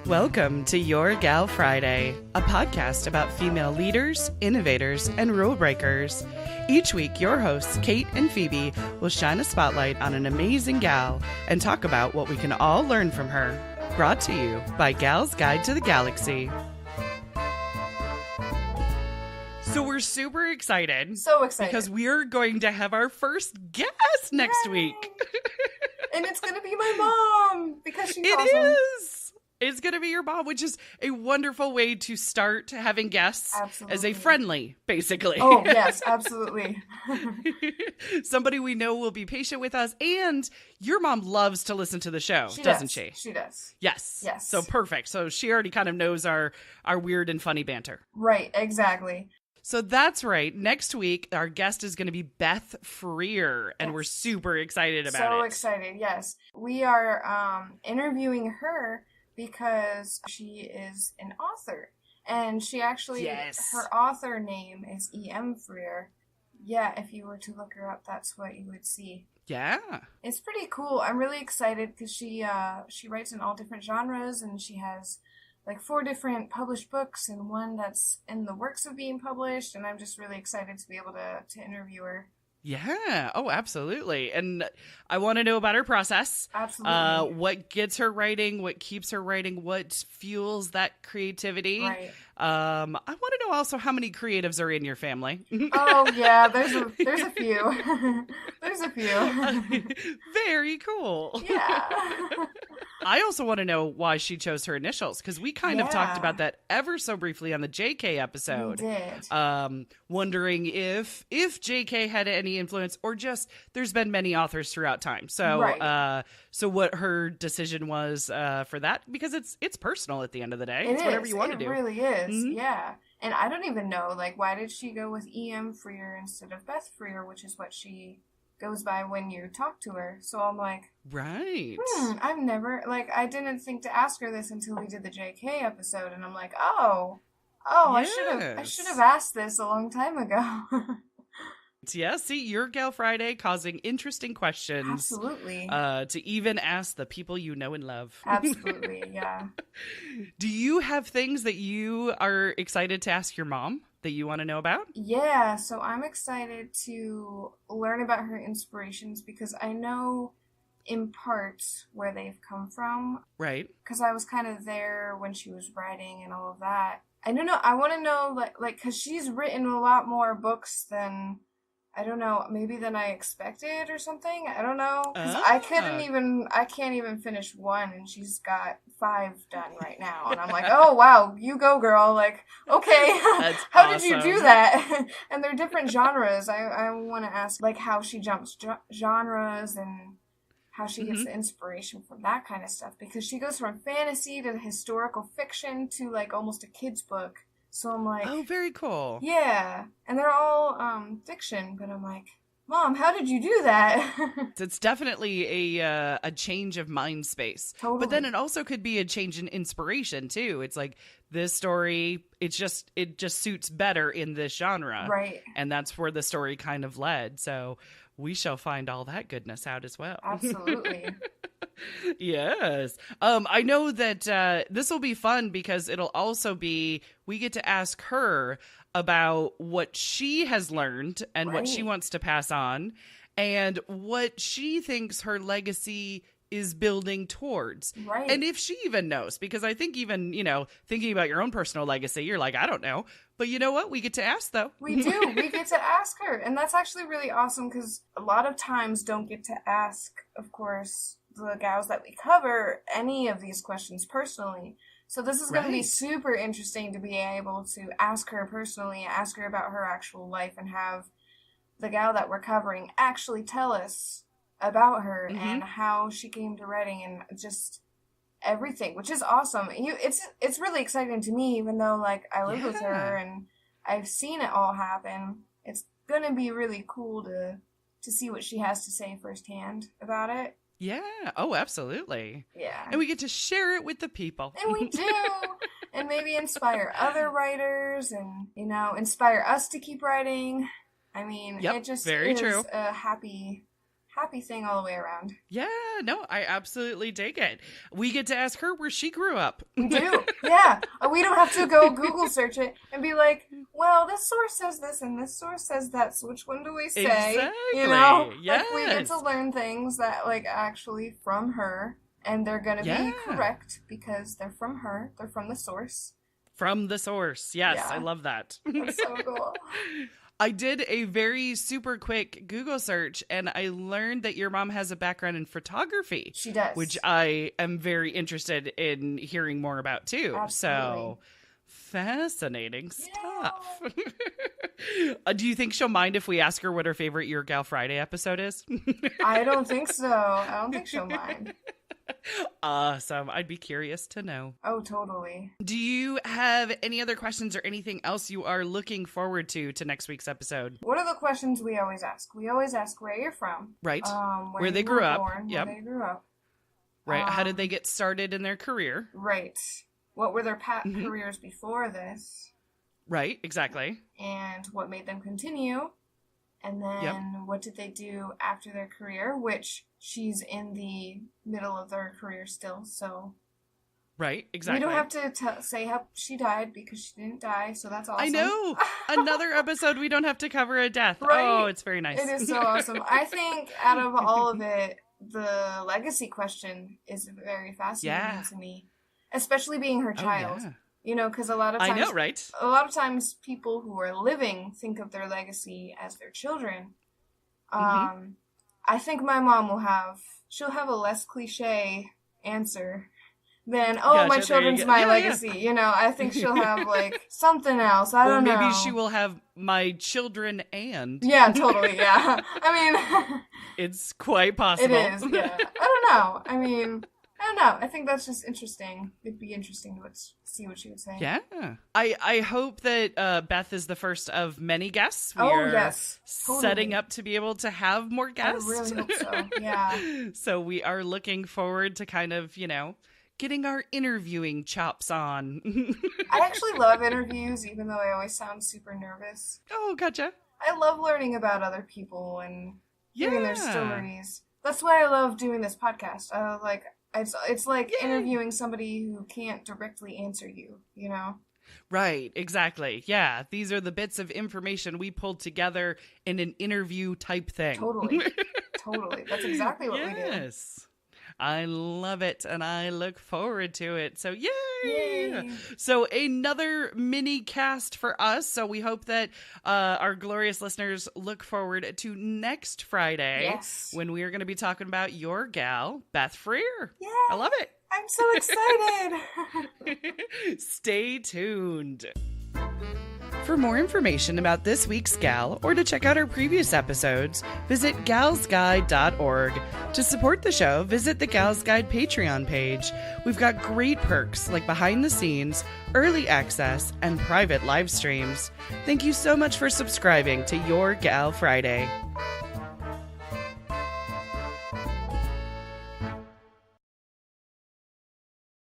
Welcome to Your Gal Friday, a podcast about female leaders, innovators, and rule breakers. Each week, your hosts, Kate and Phoebe, will shine a spotlight on an amazing gal and talk about what we can all learn from her. Brought to you by Gal's Guide to the Galaxy. So we're super excited. So excited. Because we're going to have our first guest next week. And it's going to be my mom because she's awesome. It is. It's going to be your mom, which is a wonderful way to start having guests. Absolutely. As a friendly, basically. Oh, yes, absolutely. Somebody we know will be patient with us. And your mom loves to listen to the show, doesn't she? She does. Yes. Yes. So perfect. So she already kind of knows our weird and funny banter. Right, exactly. So that's right. Next week, our guest is going to be Beth Frear, and we're super excited about it. So excited, yes. We are interviewing her because she is an author. And she actually, her author name is E.M. Frear. Yeah, if you were to look her up, that's what you would see. Yeah. It's pretty cool. I'm really excited because she writes in all different genres, and she has like 4 different published books and one that's in the works of being published, and I'm just really excited to be able to interview her. Yeah. Oh, absolutely. And I want to know about her process. Absolutely. What gets her writing, what keeps her writing, what fuels that creativity. Right. I want to know also how many creatives are in your family. Oh, yeah. There's a few. There's a few. Very cool. Yeah. I also want to know why she chose her initials, because we kind of talked about that ever so briefly on the JK episode. We did. Wondering if JK had any influence, or just there's been many authors throughout time. So, right. So what her decision was for that, because it's personal at the end of the day. It's whatever you want to do. It really is. Mm-hmm. Yeah. And I don't even know, like, why did she go with E.M. Frear instead of Beth Frear, which is what she goes by when you talk to her. So I'm like, right. I've never, like, I didn't think to ask her this until we did the JK episode, and I'm like, oh, yes. I should have asked this a long time ago. Yeah, see, Your Gal Friday causing interesting questions. Absolutely. To even ask the people you know and love. Absolutely, yeah. Do you have things that you are excited to ask your mom that you want to know about? Yeah, so I'm excited to learn about her inspirations because I know in part where they've come from. Right. Because I was kind of there when she was writing and all of that. I don't know, I want to know, like, because she's written a lot more books than, I don't know, maybe than I expected or something. I don't know. Because I can't even finish one, and she's got 5 done right now. And I'm like, oh, wow, you go, girl. Like, okay, how did you do that? And they're different genres. I want to ask, like, how she jumps genres and how she gets the inspiration from that kind of stuff. Because she goes from fantasy to historical fiction to, like, almost a kid's book. So I'm like, oh, very cool. Yeah. And they're all fiction, but I'm like, Mom, how did you do that? It's definitely a change of mind space. Totally. But then it also could be a change in inspiration too. It's like this story, it just suits better in this genre. Right. And that's where the story kind of led. So we shall find all that goodness out as well. Absolutely. Yes. I know that this will be fun because it'll also be, we get to ask her about what she has learned and what she wants to pass on and what she thinks her legacy is building towards. Right. And if she even knows, because I think even, thinking about your own personal legacy, you're like, I don't know. But you know what? We get to ask, though. We do. We get to ask her. And that's actually really awesome because a lot of times don't get to ask, of course, the gals that we cover any of these questions personally. So this is going to be super interesting to be able to ask her personally, ask her about her actual life, and have the gal that we're covering actually tell us about her and how she came to writing and just everything, which is awesome. It's really exciting to me, even though, like, I live with her and I've seen it all happen. It's going to be really cool to see what she has to say firsthand about it. Yeah. Oh, absolutely. Yeah. And we get to share it with the people. And we do. And maybe inspire other writers and, inspire us to keep writing. I mean, it just is true. a happy happy thing all the way around. Yeah, no, I absolutely dig it. We get to ask her where she grew up. We do, yeah. We don't have to go Google search it and be like, well, this source says this and this source says that, so which one do we say? Exactly. You know? Yes. Like, we get to learn things that, like, actually from her, and they're going to be correct because they're from her. They're from the source. From the source. Yes, Yeah. I love that. That's so cool. I did a very super quick Google search, and I learned that your mom has a background in photography. She does. Which I am very interested in hearing more about, too. Absolutely. So, fascinating stuff. Do you think she'll mind if we ask her what her favorite Your Gal Friday episode is? I don't think so. I don't think she'll mind. Awesome. I'd be curious to know. Oh, totally. Do you have any other questions or anything else you are looking forward to next week's episode? What are the questions we always ask? We always ask where you're from. Right. Where they grew up. Born, yep. Where they grew up. Right. How did they get started in their career? Right. What were their careers before this? Right. Exactly. And what made them continue? And then what did they do after their career? Which she's in the middle of their career still, so... Right, exactly. We don't have to say how she died because she didn't die, so that's awesome. I know! Another episode we don't have to cover a death. Right? Oh, it's very nice. It is so awesome. I think out of all of it, the legacy question is very fascinating to me. Especially being her child. Yeah. You know, because a lot of times... I know, right? A lot of times people who are living think of their legacy as their children. I think my mom she'll have a less cliche answer than, my children's my legacy. You know, I think she'll have, like, something else. I don't know. Or maybe she will have my children and... Yeah, totally, yeah. I mean... It's quite possible. It is, yeah. I don't know. I mean... I don't know. I think that's just interesting. It'd be interesting to see what she would say. Yeah. I hope that Beth is the first of many guests. We yes. Totally. Setting up to be able to have more guests. I really hope so. Yeah. So we are looking forward to kind of, getting our interviewing chops on. I actually love interviews, even though I always sound super nervous. Oh, gotcha. I love learning about other people and hearing their stories. That's why I love doing this podcast. It's like interviewing somebody who can't directly answer you, you know? Right, exactly. Yeah, these are the bits of information we pulled together in an interview type thing. Totally. Totally. That's exactly what we do. Yes. I love it, and I look forward to it. So, yay! So, another mini cast for us. So, we hope that our glorious listeners look forward to next Friday when we are going to be talking about your gal, Beth Frear. Yeah. I love it. I'm so excited. Stay tuned. For more information about this week's gal or to check out our previous episodes, visit galsguide.org. To support the show, visit the Gals Guide Patreon page. We've got great perks like behind the scenes, early access, and private live streams. Thank you so much for subscribing to Your Gal Friday.